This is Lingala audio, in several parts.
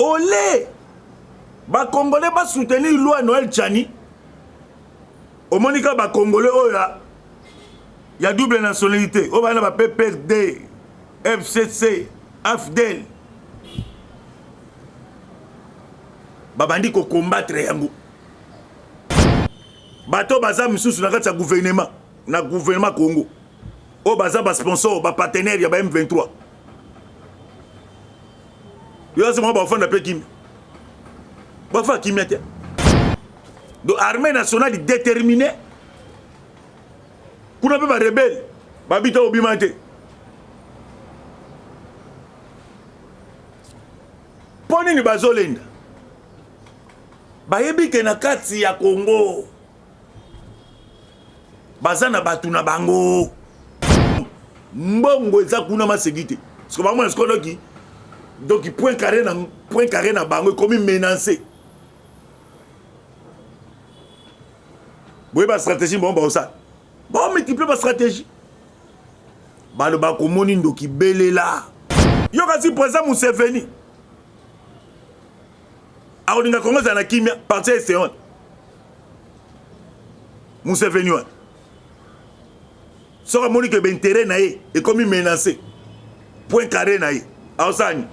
olé ba congolais ba soutenir loi Noël Tchani au monika ba congolais oya ya double nationalité o bana ba PPRD FCC AFDEL babandi ko combattre yango bato baza misusu na kati ya gouvernement Congo o baza ba sponsor ba partenaire ya ba M23 yo c'est moi ba fond de Pekin ba fa kimete donc armée nationale déterminée kuna pe ba rebelle ba bita obimate poni ni bazolenda bayebi ke na kati ya Congo bazana batu na bango mbongo eza kuna masegite parce que ba mona skono ki donc point carré na bango comme menacé boye ba stratégie bon ba ça bon multiplier ba stratégie ba le ba komoni ndoki belela yo kasi président Museveni aolinga Congo za na kimia parti STO Museveni wa sera moni que ben terrain na ye et comme menacé point carré na ye aosani.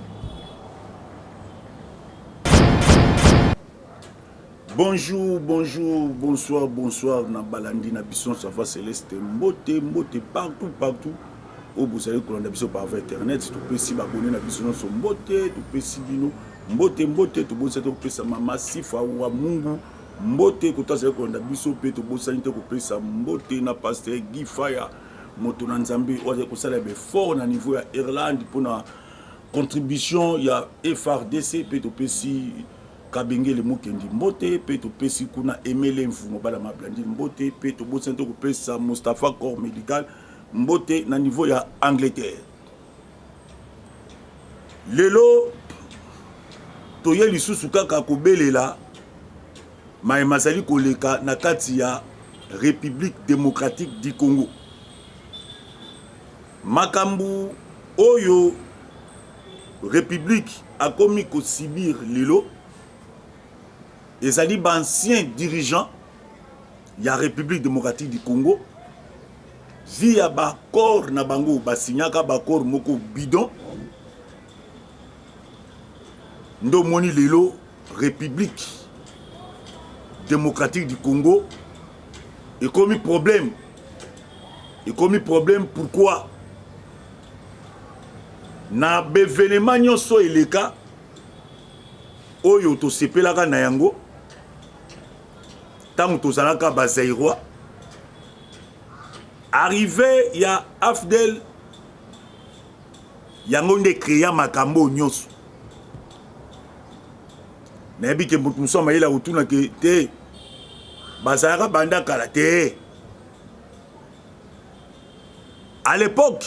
Bonjour, bonjour, bonsoir, bonsoir, na balandi na bison safa céleste mbote partout où vous allez qu'on a bison par internet tout peut si abonner na bison so mbote tout peut si bino mbote tout bossa tout peut sa mama sifa wa mungu mbote ko ta qu'on a bison pe tout bossa nite ko peut sa mbote na pasteur Guy Fire moto na nzambe oze ko sala be fort na niveau ya Irlande pour na contribution ya FRDC pe tout peut si Kabengele Mukendi mbote pe to pesi kuna emele mfumo bala mablandi mbote pe to bosento ko pesa Mustafa corps médical mbote na niveau ya Angleterre lelo to ye lisusu kaka ko belela mai mazali koleka na kati ya République démocratique du Congo makambu oyo République a commis ko subir lelo. Les anciens dirigeants de la République démocratique du Congo via bakor na bango basinyaka bakor moko bidon ndo moni lelo République démocratique du Congo et commis problème pourquoi na bevenement nyonso eleka oyo to sepelaka na yango tant que tozalaka bazairwa arrivé ya AFDEL yango nde créa makambo nyonso nayebi ke mutu muso mayela utuna ke te bazalaka banda kala te à l'époque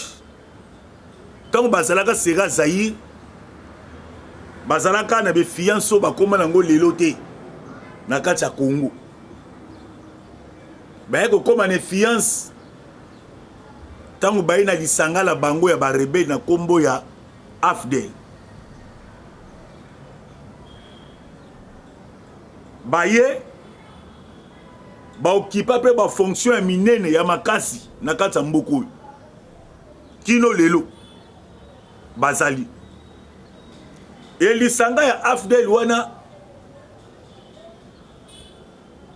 tant bazalaka sera Zaïre bazalaka na be fianso bakoma nango lelo te na kati ya Congo ba ko koma ne fiance tangu bayi na lisanga la bango ya ba rebelle na kombo ya AFDEL baye ba okipa pe ba fonction ya minene ya makasi na kati ya mboko kino lelo bazali et lisanga ya AFDEL wana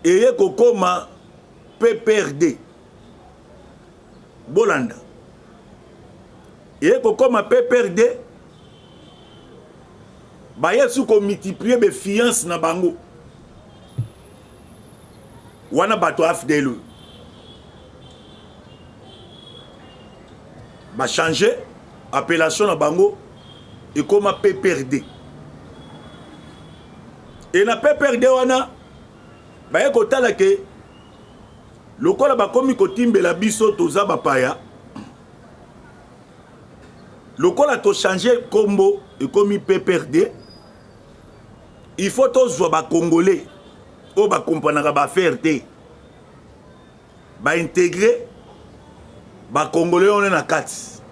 eye kokoma PPRD Bolanda eye kokoma PPRD baye su ko multiplier be fiance na bango wana bato AFDEL ba changer appellation na bango et comme PPRD et na PPRD wana baye kotala ke lokola bakomi kotimbela biso toza bapaya lokola to changer combo et comme PPRD il faut tozwa ba congolais o ba comprendre ba faire te ba intégrer ba congolais on est na kati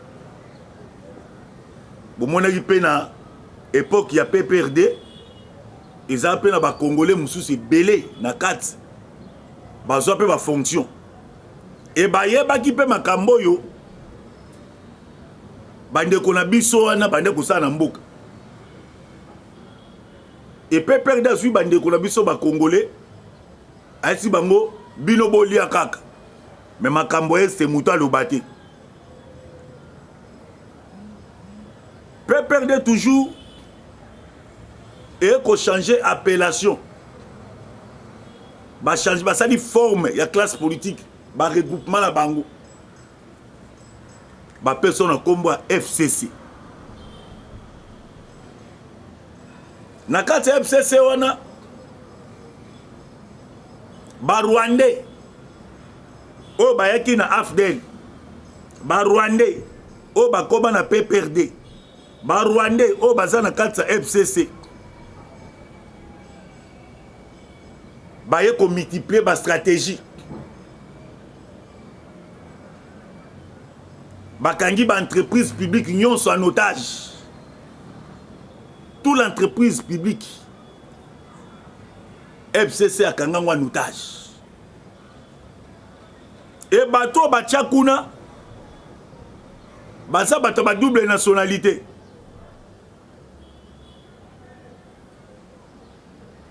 bon mon équipe na époque ya PPRD eza pe na ba congolais mususu ebele na kati bazwa pe ba fonction e bayebaki pe makambo oyo bandeko na biso wana bande kosala na mboka e pe perde azwi bandeko na biso ba congolais ayesi bango bino bolia kaka me makambo este mutu aloba te pe perde toujours et qu'on change appellation ba change ba sali forme ya classe politique ba regroupement la bango ba personne kombo FCC na kati FCC wana ba Rwandais o ba yaki na AFDEL ba Rwandais o ba koma na PPRD ba Rwandais o baza na kati FCC baye ko multiplier ba stratégie bakangi ba entreprise publique nyonso en otage toute l'entreprise publique FCC akanga en otage et bato batia kuna baza bato ba double nationalité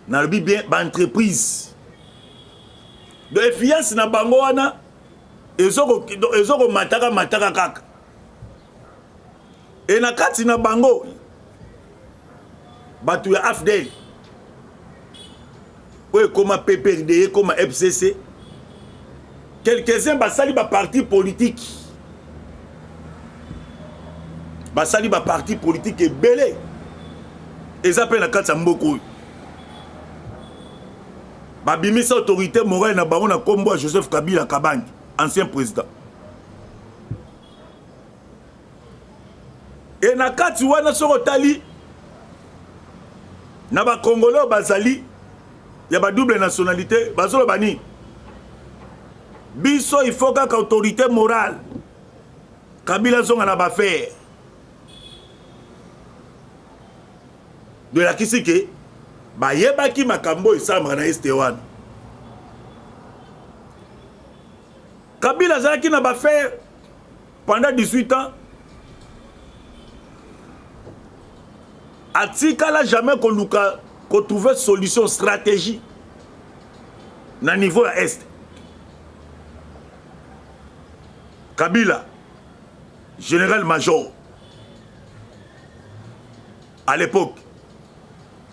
na lobi bien ba entreprise de effiance na bango wana ezoko mataka kaka e na kati na bango batu ya AFDEL oyo koma PPRD koma FCC quelques-uns basali ba parti politique ebele eza pe na kati ya mboka oyo babimisa autorité morale na bango na kombo ya Joseph Kabila Kabangi ancien président et na kati wana soko tali na ba congolais bazali ya ba double nationalité bazolo bani biso il faut kaka autorité morale Kabila zonga na ba faire de la kisike ba yebaki makambo isamba na este wana Kabila zaki na ba faire pendant 18 ans atikala jamais qu'on trouver solution stratégie na niveau ya est Kabila général major à l'époque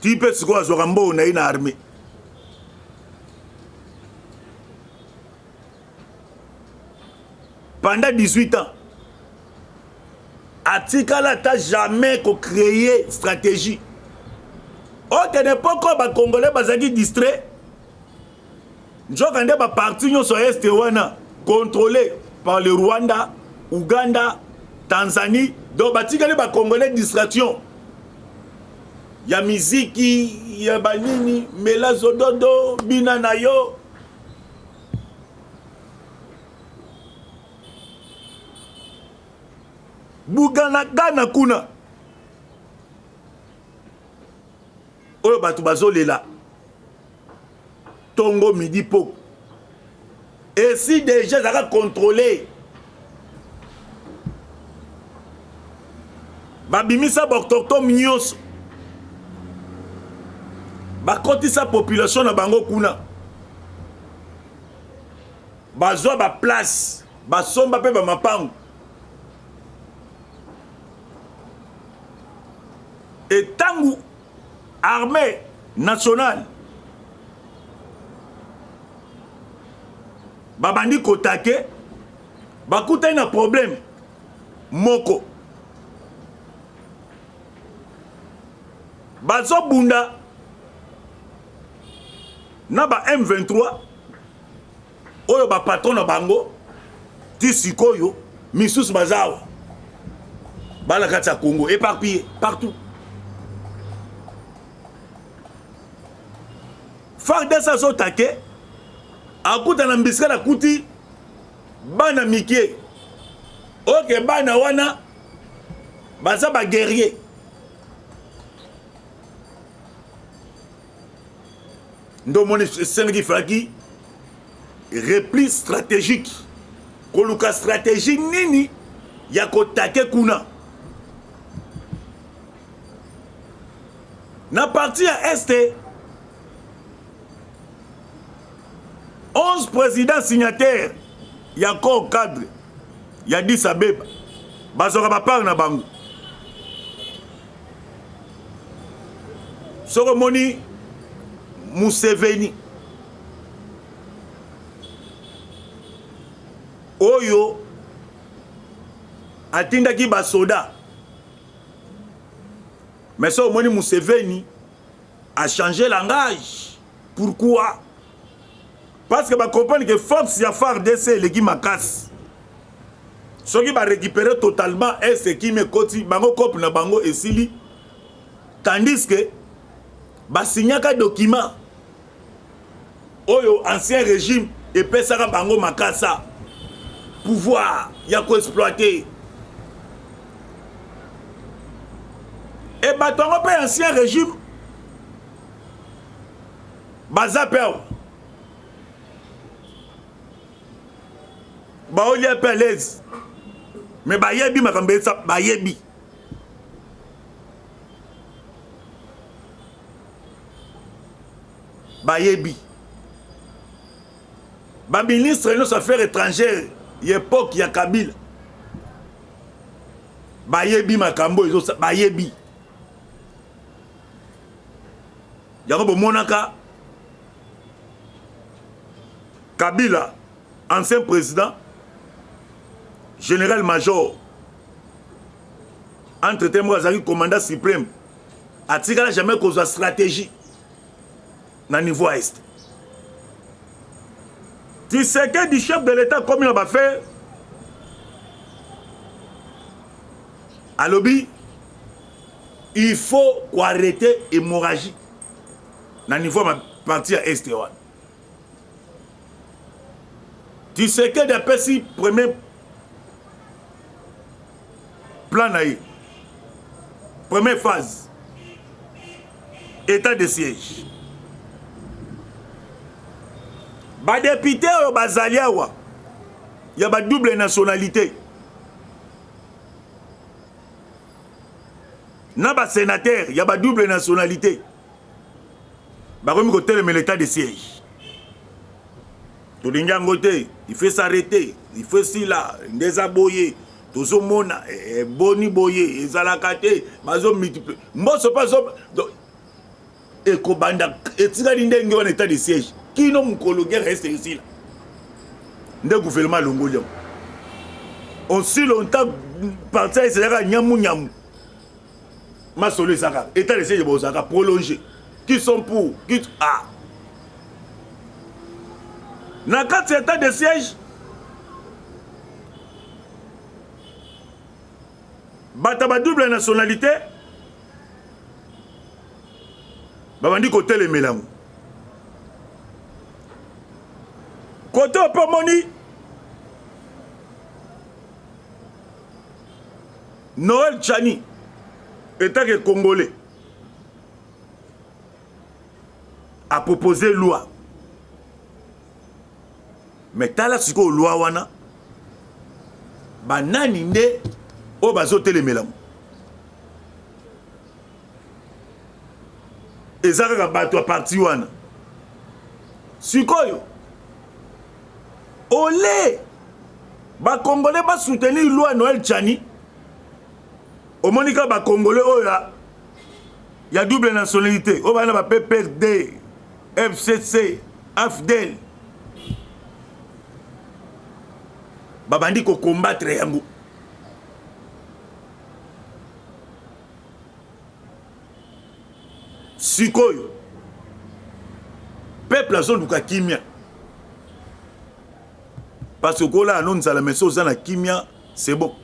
type siko azorambo na ina armée pendant 18 ans atikala ta jamais ko créer stratégie autre époque ba congolais bazaki distrait njokande ba parti nyonso est wana contrôlé par le Rwanda, Ouganda, Tanzanie donc batikali ba congolais distraction ya miziki ya banini melazo dodo bina na yo bugana gana kuna oyo batu bazolela tongo midi po et si déjà ça va contrôler babimisa boktoktome nyonso bakotisa population na bango kuna bazwa ba place basomba pe ba mapango et tangu armée nationale babandi kotake bakuta na problème moko bazo bunda na ba M23 oyo ba patron na bango ti sikoyo misusu bazawa bala kati ya Congo éparpillé partout FARDC azo take akuta na mbisika na kuti bana mikie oke bana wana baza ba guerrier ndomoni esengi falaki repli stratégique koluka stratégie nini ya kotake kuna na parti ya este 11 présidents signataires ya corps cadre ya Addis Abeba bazoka bapart na bango soko moni Museveni oyo atindaki basoda mais soko moni Museveni a changé langage. Pourquoi? Parce que ba comprendre que force ya FARDC eleki makasi soki ba récupérer totalement ce qui me koti bango cop na bango esili tandis que ba signaka document oyo ancien régime epesaka bango makasa pouvoir ya ko exploiter et batongo pe ancien régime baza peo baoli pe à l'aise mais bayebi makambo esa bayebi ba ministre nos affaires étrangères l'époque ya Kabila bayebi makambo ezo bayebi yango bomonaka Kabila ancien président général-major entre-temps Azali commandant suprême atikala jamais cause de stratégie na niveau est. Tu sais que du chef de l'État comme il va faire à lobby il faut arrêter l'hémorragie na niveau ma partie à est. Tu sais que d'après si premier plan naïe première phase état de siège ba député au bazaliawa y a ba double nationalité na ba sénateur y a ba double nationalité ba comme côté le l'état de siège tout l'ingangote il fait s'arrêter il fait si là désaboyer tozo mona boni boye ezalakate bazo multiple mboso pas et kobanda etika ndenge en état de siège qui non mukologue reste ici là nde gouvernement longolio aussi longtemps parti c'est nyamu nyamu masolo saka état de siège bozaka prolonger qui sont pour qui na kati état de siège bataba double nationalité babandi côté les mélanges côté opomoni Noël Tchani état que congolais a proposé loi mais tala siko loi wana banani nde o bazo telemela ezaka bato a parti wana sikoyo olé ba congolais ba soutenir loi Noël Tchani o monika ba congolais oya ya double nationalité o bana ba PPRD FCC AFDEL babandi ko combattre yango sikoyo peuple azoluka kimia parce que là non nzala mais so na kimia c'est bon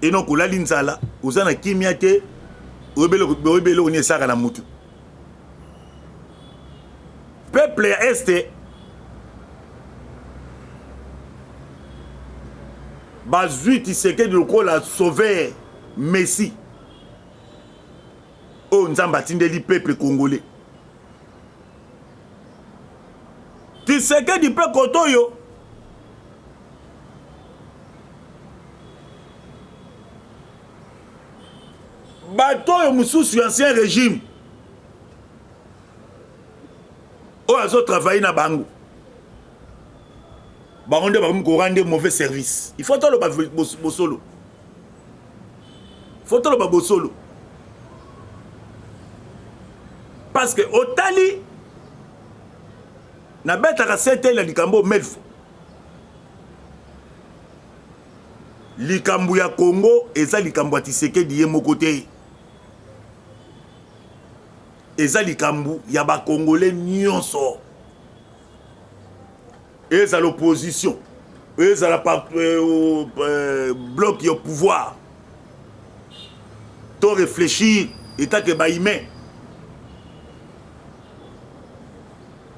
et non kola linzala ozana kimia te obele oni saka na mutu peuple est bazuiti seke de kola sauver Messi o nzamba tindeli peuple congolais Tshisekedi pe kotoyo. Batoyo mususu ancien régime. O azo travailler na bango. Baronde ba ko rendre mauvais service. Il faut tolo ba bosolo. Faut tolo ba bosolo. Parce que otali na beta ka sete la likambo melfo. Likambo ya Congo eza likambo ya Tshisekedi ye moko te. Eza likambo ya ba Congolais nyonso. Eza l'opposition. Eza la bloc au pouvoir. To réfléchir état que ba humain.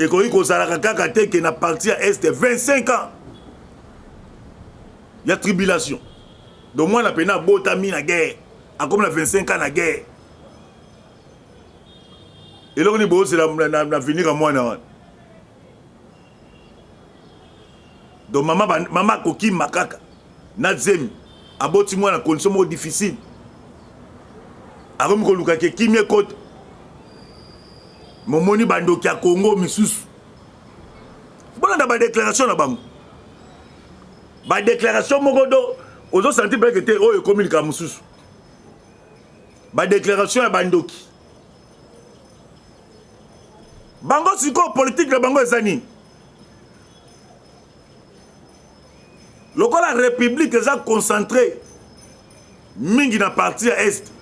Et quand il cause la kaka te que na parti à est 25 ans. Il y a tribulation. Donc moi la pena botami na guerre. A comme la 25 ans na guerre. Et là on est beau c'est la venir à moi na. Donc maman koki makaka na zemi aboti moi na condition mo difficile. Arom ko luka ke kimie kote. Momoni bandoki ya Congo misusu. Bona da ba déclaration na bango. Ba déclaration moko do ozo senti ba que te oyo communique mususu. Ba déclaration ya bandoki. Bango siko politique na bango ezani. Lokola république eza concentré mingi na partie à est.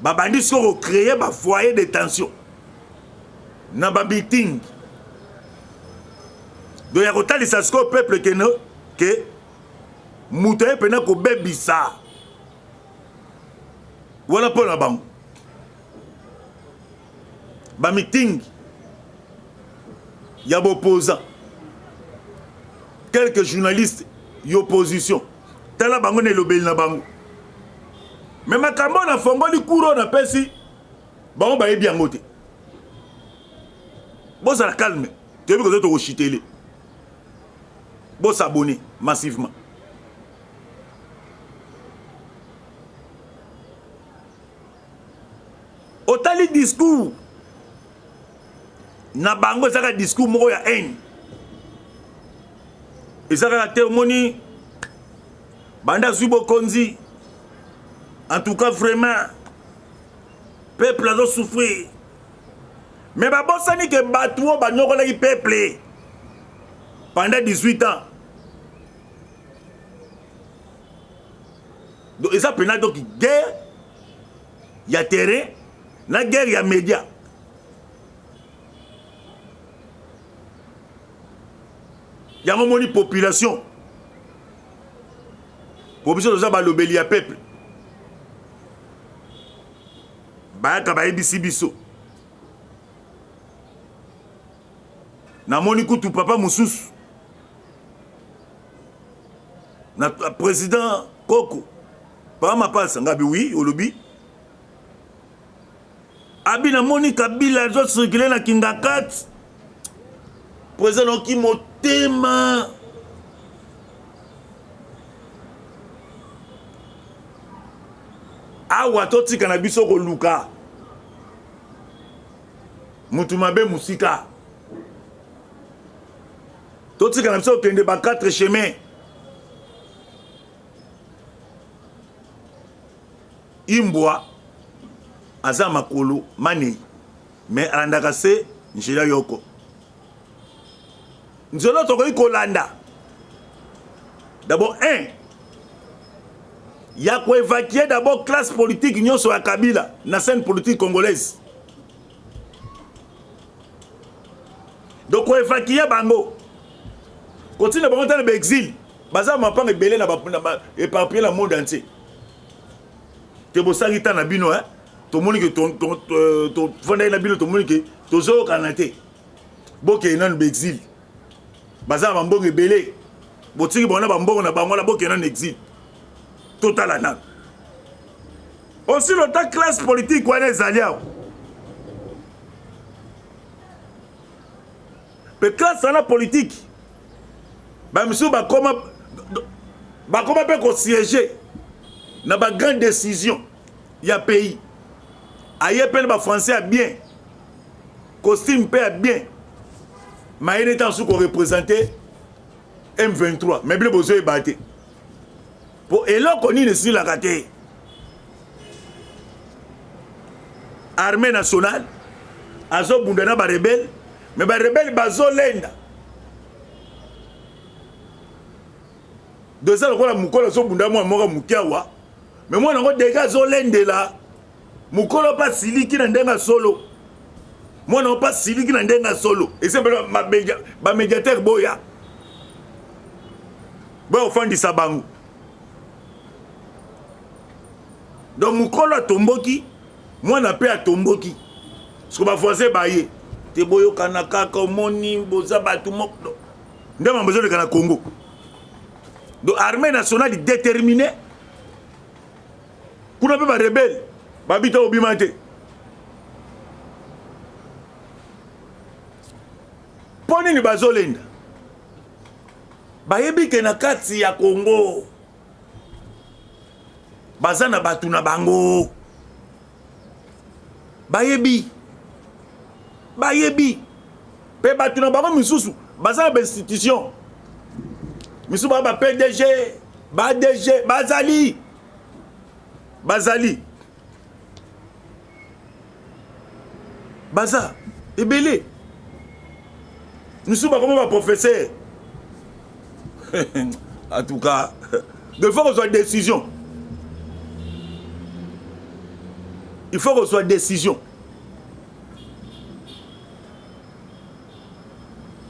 Babandi siko créer ba foyer de tension. Na ba meeting. Donc ya kotali sa siko peuple que mutaye pena ko bebisa. Voilà pour la banque. Ba meeting. Ya ba opposant. Quelques journalistes y opposition. Tala bango ne lobeli na bango. Mais makambo na fongoli kuro na pesi bango ba yebi yango te. Bon ça calme. Tu veux que tu te chitele. Bon s'abonner massivement. Otali discours na bango zaka discours moko ya haine. Et ça a témoigné Banda Zubo Konzi. En tout cas, vraiment, peuple a souffert. Mais bon, ça n'est que Batouo, Banyokola, il peuple. Pendant 18 ans. Donc, et ça, pendant donc guerre, il y a terrain, la guerre, il y a médias. Il y a une population. Population de l'obéli à peuple. Bayaka bayebisi biso. Na moni kutu papa mususu. Na président Koko. Papa mapasa ngabi oui, olobi. Abi na moni Kabila zo circuler na Kingakat. Président qui motema awa totika na biso ko luka mutu mabe musika totika na biso kende ba 4 chemins imbwa aza makolo mane mais andaka se njela yoko nzelo tokoki kolanda d'abord il y a quoi évacuer d'abord classe politique nyonso ya Kabila na scène politique congolaise. Donc quoi évacuer bango continue bango dans l'exil baza mapanga belé na éparpillé le monde entier. Te bosaki ta na bino to moni que ton fondé na bino to moni que tozo kanate boke nan exil baza bambongo belé botiki bona bambongo na bango la boke nan exil total anan. Aussi longtemps classe politique wana ezali awa pe classe wana politique bamisu bakoma pe kosiéger na bagrande décision ya pays aye pe na bafrançais ya bien costume pe ya bien mayene etan su koreprésente M23 mais bile bozo eyeba te po eloko nini esilaka te armée nationale azobunda na barebele mais barebele bazolenda dosa lokola mokolo azobunda mwana moko moke awa mais mwana yango dega azolendela mokolo mpa siliki na ndenge solo mwana yango mpa siliki na ndenge solo esempele bamédiatere boya ofandisa bango donc mokolo atomboki mwana mpe atomboki soki bafrançais baye te boyokana kaka omoni boza bato moko nde mambo ezoleka na Congo donc armée nationale déterminée kuna mpe barebele babita obima te mpo nini bazolenda bayebi ke na kati ya Congo baza na bato na bango bayebi pe bato na bango misusu baza na bainstitution misusu ba PDG ba DG bazali baza ebele misusu bakoma ba professeur en tout cas il faut qu'on soit décision il faut qu'on soit décision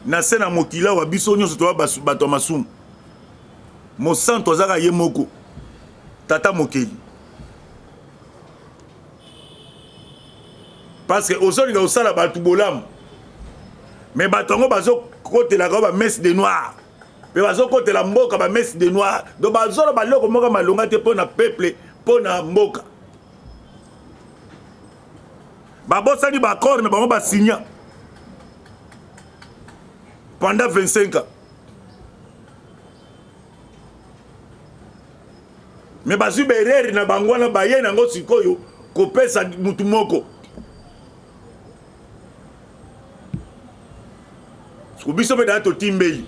na sena mokila wa biso nyonso to bato masumu mosanto azaka ye moko tata mokeli parce que ozolinga osala bato bolamu mais bato yango bazokotelaka ba messe de noir pe bazokotela mboka ba messe de noir donc bazolo baloko moko malonga te mpona peuple mpona mboka babosani bakor na bango basigna pendant 25 ans mais bazwi bereri na bango wana baye nango sikoyo kopesa mutu moko biso mpe daa totimbeli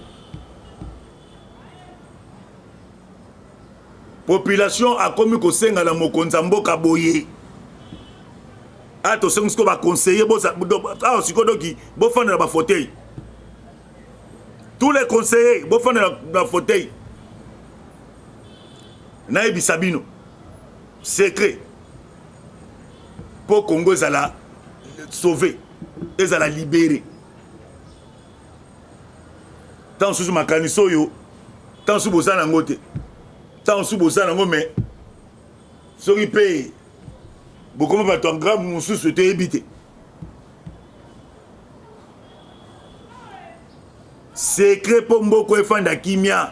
population akomi kosenga na mokonzi ya mboka boye tosengi sikoyo baconseiller awa sikoyo doki bofandela bafauteuil tous les conseillers bofandela na fauteuil nayebisa bino secret mpo Congo ezala sauvé ezala libéré tant sous makanisi oyo tant sous boza nango te tant sous boza nango mais soki mpe bokoma bato angra mosusu toyebi te secret mpo mboko efanda kimia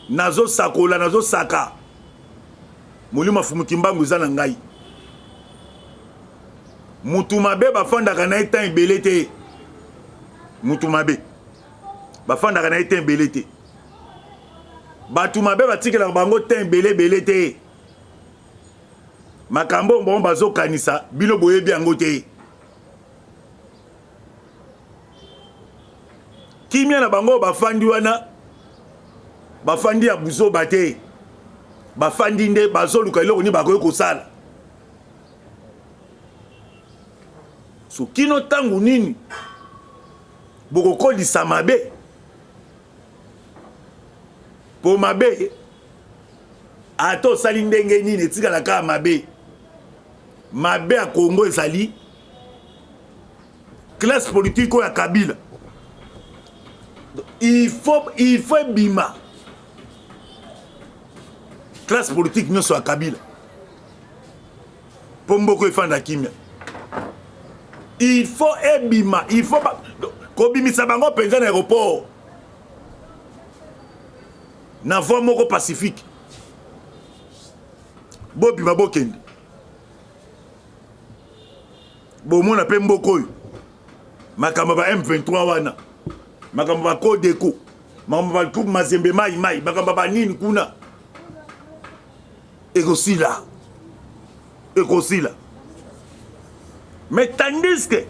nazosakola nazosaka molimo afumuki mbangu eza na ngai mutu mabe bafandaka na ye temps ebele te mutu mabe bafandaka na ye temps ebele te bato mabe batikelaka bango temps ebele te makambo bango bazokanisa bino boyebi yango te kimia na bango bafandi wana bafandi ya buzoba te bafandi nde bazoluka eloko nini bakoki kosala so kino ntango nini bokokolisa mabe po mabe ata osali ndenge nini etikala kaka mabe ya Congo ezali classe politique oyo ya Kabila il faut ebima classe politique nyonso ya Kabila po mboko efanda kimia il faut ebima il faut kobimisa bango mpenza na aéroport na voie moko pacifique bobima bokende bomona pe mboko makambo ba M23 wana makambo ba Codeco makambo ba groupe Mazembe mai makambo ba nini kuna ekosila mais tandis que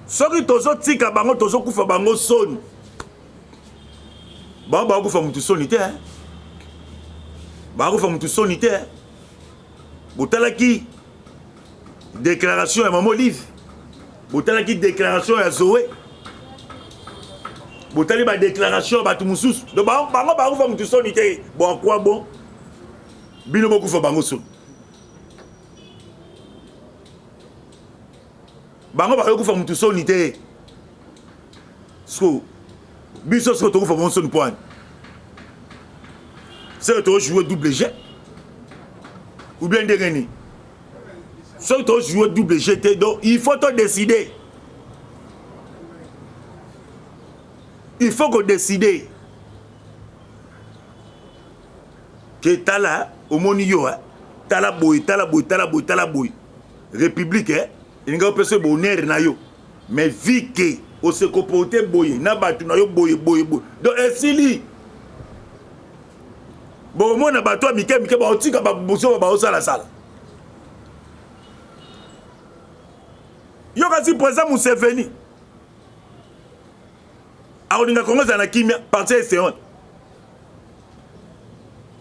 soki tozotika bango tozokufa bango soni bango bakufa mutu soni te bakufa mutu soni te botalaki déclaration ya Mama Olive botalaki déclaration ya Zoé botali ba déclaration batu mususu donc bango bakufa mutu soni te bon quoi bon bino bokufa bango soni bango bakufa mutu soni te so biso so tokufa bango soni point c'est to jouer double jet ou bien ndengeni so to jouer double jet donc il faut te décider il faut qu'on décide que tala omoni yo tala boy république il nga pese bonheur na yo mais vu que o se comporter boy na batu na yo boy donc esili bon mona bato mike ba otika ba boso ba osala sala yo kasi président Museveni aolinga Congo za na kimia parti STO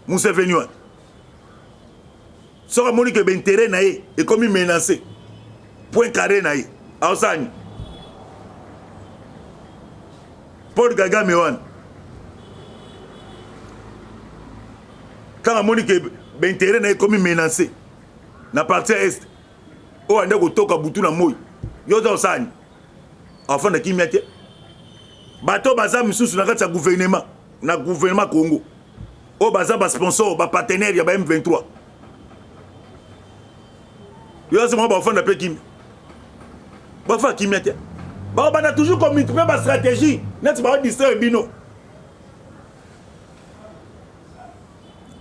Museveni wa sora moni que intérêt na ye et comme menacé point carré na ye aosani Paul Kagame wan quand moni que intérêt na ye comme menacé na parti est o ande ko toka butu na moyi yo za osani afin de kimia te bato baza misusu na kati ya gouvernement Congo o baza ba sponsor ba partenaire ya ba M23 yo se mo ba fond de pekim ba fa kimete ba na toujours comme une ba stratégie net ba distraire bino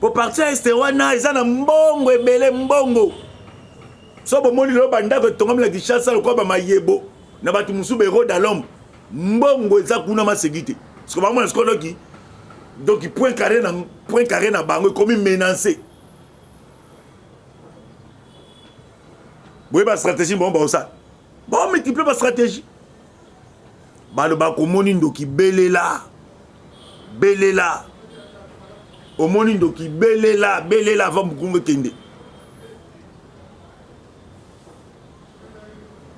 pour partir este wana izana mbongo ebele mbongo so bo moni lo banda ko tonga la Kinshasa ko ba mayebo na batu musube ro dalom mbongo eza kuna masegite parce que bango na skodoki donc point carré na bango comme menacé boye ba stratégie bon ba ça bon multiplier ba stratégie ba le ba ko moni ndoki belela o moni ndoki belela va mukungo kende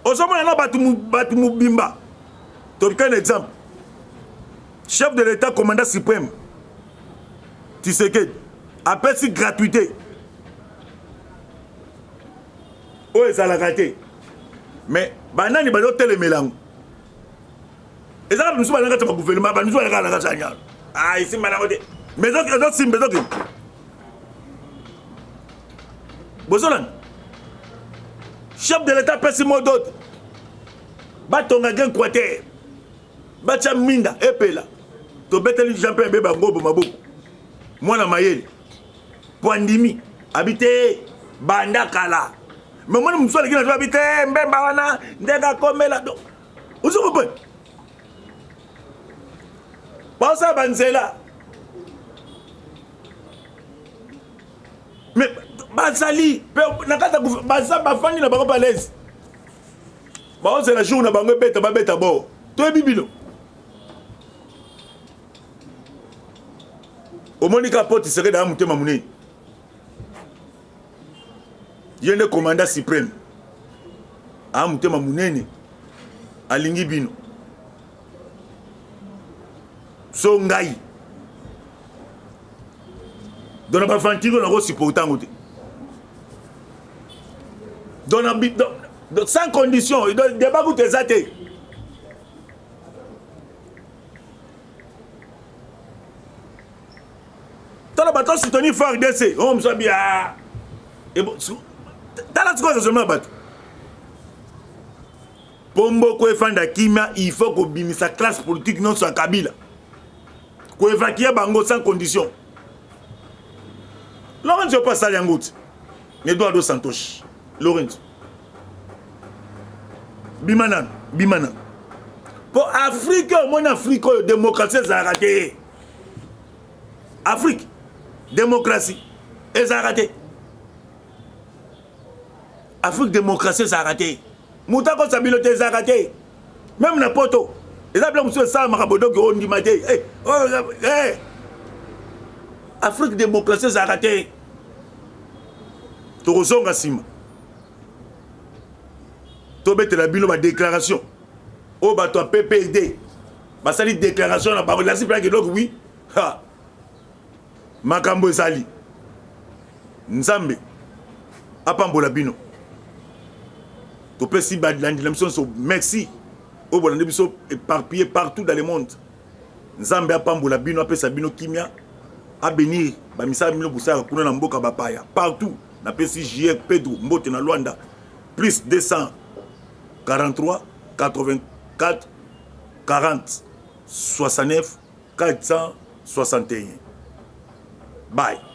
o so mona na batu mubimba donc un exemple chef de l'état commandant suprême Tshisekedi appelle si gratuité o ezalaka te mais banani bazo telemelango ezaka biso bananga ta gouvernement baniso bananga na kachanya ici bananga te mais donc simbe donc bozolan chef de l'état pesi modot batonga gen quartier bacha minda epela to beteli Jean-Pierre Bemba Ngombo maboko mwana mayele Poandimi habité banda kala mais moi musala kina to habité Mbemba wana ndeka komela do uzuko pe basa banzela mais basali pe nakata basa bafandi na bango palaise ba c'est la jour na bango beta bo to bibilo au Monica Pot serait dans Mouté Mamouni. Il y a un commandant suprême. À Mouté Mamouni, à Lingibino. Songai. Dans la fantigue, on a reçu pour autant. Sans condition, il doit débat pour tes athées. Tala bato soutenir fort DC on me bien et bon tala tu quoi seulement bato pombo ko efanda kimia il faut ko bimisa classe politique non sur Kabila ko évacuer bango sans condition Lorenzo pas ça yangout Eduardo Santos Lorenzo bimana pour Afrique au moins Afrique démocratie ça raté Afrique démocratie et ça raté Afrique démocratie ça raté Moutako Sabilote ça raté même na poto et ça monsieur ça marabodo que on dit maté Afrique démocratie ça raté Torozonga sima Tobete la bino ba déclaration au bateau PPD ba sali déclaration na ba la sipla que donc oui ha makambo sali nzambe apambola bino to pesi ba l'indemnisation so merci au bolande biso éparpillé partout dans le monde nzambe apambola bino apesa bino kimia a bénir ba misala bino busaka kuna na mboka bapaya partout na pesi JR Pedro Mbote na Luanda plus 243 84 40 69 461 bye.